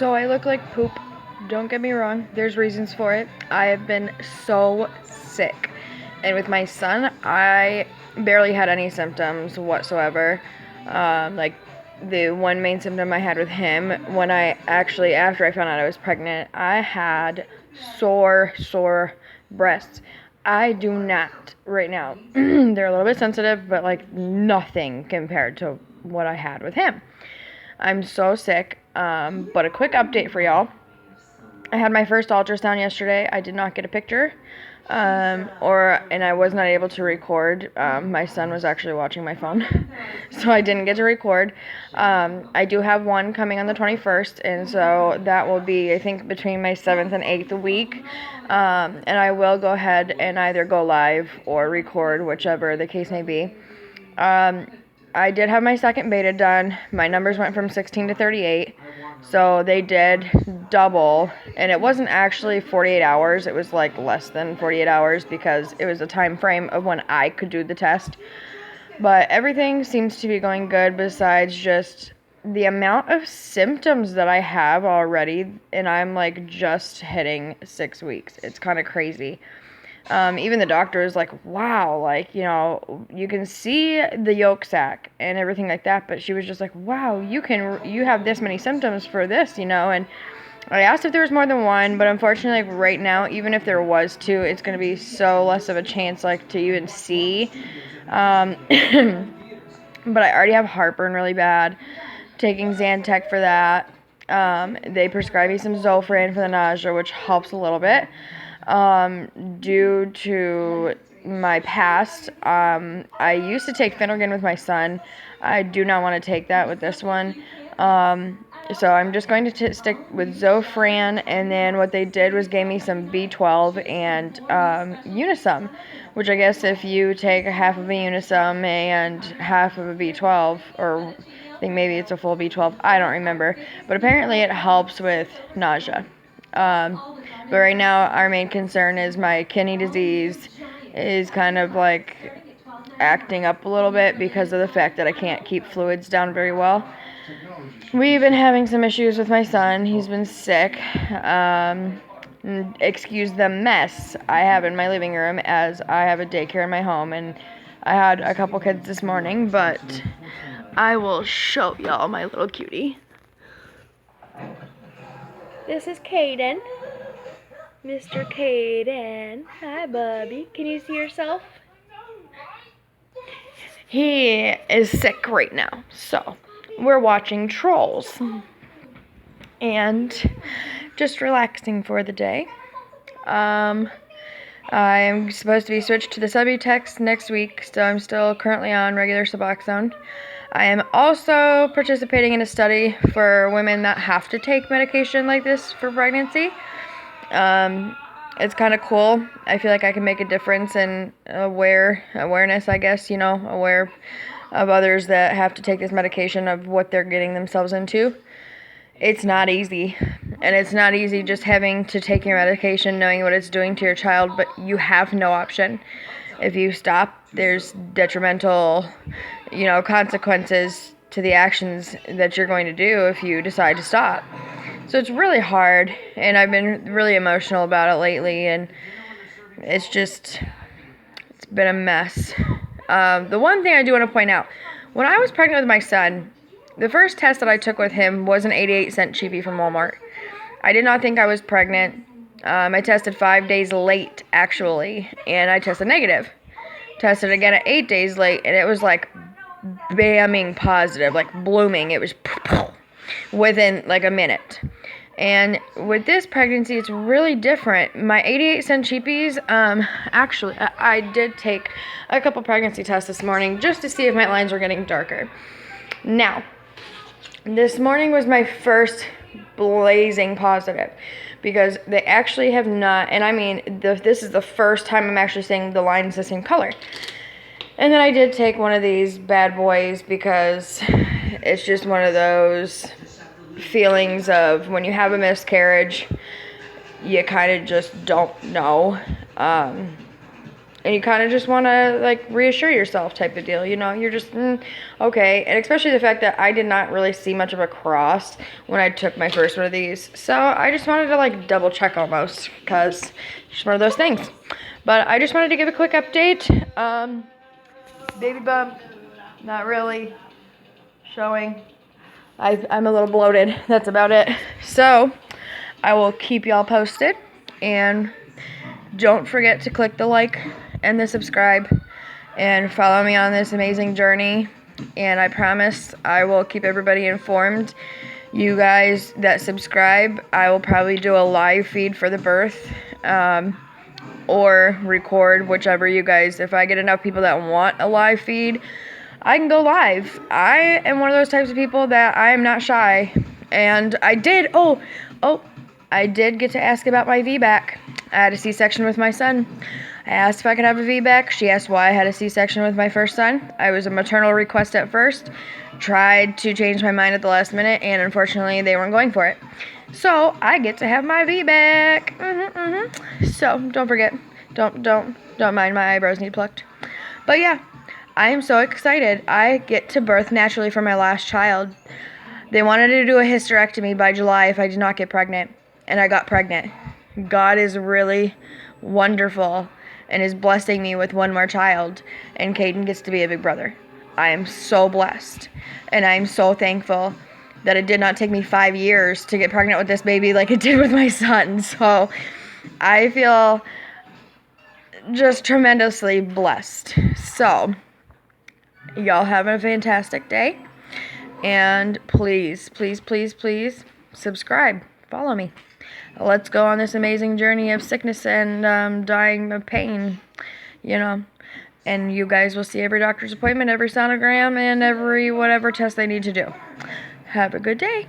So I look like poop. Don't get me wrong. There's reasons for it. I have been so sick. And with my son, I barely had any symptoms whatsoever. Like the one main symptom I had with him after I found out I was pregnant, I had sore breasts. I do not right now. They're a little bit sensitive, but like nothing compared to what I had with him. I'm so sick. But a quick update for y'all. I had my first ultrasound yesterday. I did not get a picture, and I was not able to record. My son was actually watching my phone, so I didn't get to record. I do have one coming on the 21st, and so that will be, I think, between my 7th and 8th week. And I will go ahead and either go live or record, whichever the case may be. I did have my second beta done. My numbers went from 16 to 38. So they did double, and it wasn't actually 48 hours. It was like less than 48 hours because it was a time frame of when I could do the test. But everything seems to be going good besides just the amount of symptoms that I have already, and I'm like just hitting 6 weeks. It's kind of crazy. Even the doctor is like, wow, like, you know, you can see the yolk sac and everything like that, but she was just like, wow, you have this many symptoms for this, you know. And I asked if there was more than one, but unfortunately, like right now, even if there was two, it's going to be so less of a chance, like, to even see. But I already have heartburn really bad, taking Zantac for that. They prescribed me some Zofran for the nausea, which helps a little bit. Due to my past, I used to take Phenergan with my son. I do not want to take that with this one. So I'm just going to stick with Zofran, and then what they did was gave me some B12 and Unisum, which I guess if you take a half of a Unisum and half of a B12, or I think maybe it's a full B12, I don't remember, but apparently it helps with nausea. But right now, our main concern is my kidney disease is kind of like acting up a little bit because of the fact that I can't keep fluids down very well. We've been having some issues with my son. He's been sick. Excuse the mess I have in my living room, as I have a daycare in my home, and I had a couple kids this morning, but I will show y'all my little cutie. This is Kayden. Mr. Kayden. Hi, Bubby. Can you see yourself? He is sick right now, so we're watching Trolls and just relaxing for the day. I am supposed to be switched to the Subutex next week, so I'm still currently on regular Suboxone. I am also participating in a study for women that have to take medication like this for pregnancy. It's kind of cool. I feel like I can make a difference in awareness, I guess, you know, aware of others that have to take this medication, of what they're getting themselves into. It's not easy, and it's not easy just having to take your medication, knowing what it's doing to your child, but you have no option. If you stop, there's detrimental, you know, consequences to the actions that you're going to do if you decide to stop. So it's really hard, and I've been really emotional about it lately, and it's been a mess. The one thing I do want to point out, when I was pregnant with my son, the first test that I took with him was an 88-cent cheapie from Walmart. I did not think I was pregnant. I tested 5 days late, actually, and I tested negative. Tested again at 8 days late, and it was like bamming positive, like blooming. It was within like a minute. And with this pregnancy, it's really different. My 88-cent cheapies, actually, I did take a couple pregnancy tests this morning just to see if my lines were getting darker. Now, this morning was my first blazing positive, because they actually have not, and I mean, this is the first time I'm actually seeing the lines the same color. And then I did take one of these bad boys because it's just one of those feelings of when you have a miscarriage, you kind of just don't know. And you kind of just want to, like, reassure yourself type of deal. You know, you're just, okay. And especially the fact that I did not really see much of a cross when I took my first one of these. So I just wanted to, like, double check almost, because it's just one of those things. But I just wanted to give a quick update. Baby bump, not really showing. I'm a little bloated. That's about it. So I will keep y'all posted. And don't forget to click the like and the subscribe and follow me on this amazing journey. And I promise I will keep everybody informed. You guys that subscribe, I will probably do a live feed for the birth, or record, whichever you guys, if I get enough people that want a live feed, I can go live. I am one of those types of people that I am not shy. And I did get to ask about my VBAC. I had a C-section with my son. I asked if I could have a VBAC. She asked why I had a C-section with my first son. I was a maternal request at first. Tried to change my mind at the last minute, and unfortunately they weren't going for it. So I get to have my VBAC. So don't forget. Don't mind my eyebrows need plucked. But yeah, I am so excited. I get to birth naturally for my last child. They wanted to do a hysterectomy by July if I did not get pregnant, and I got pregnant. God is really wonderful and is blessing me with one more child, and Kayden gets to be a big brother. I am so blessed, and I am so thankful that it did not take me 5 years to get pregnant with this baby like it did with my son. So I feel just tremendously blessed. So y'all have a fantastic day, and please subscribe, follow me. Let's go on this amazing journey of sickness and dying of pain, you know. And you guys will see every doctor's appointment, every sonogram, and every whatever test they need to do. Have a good day.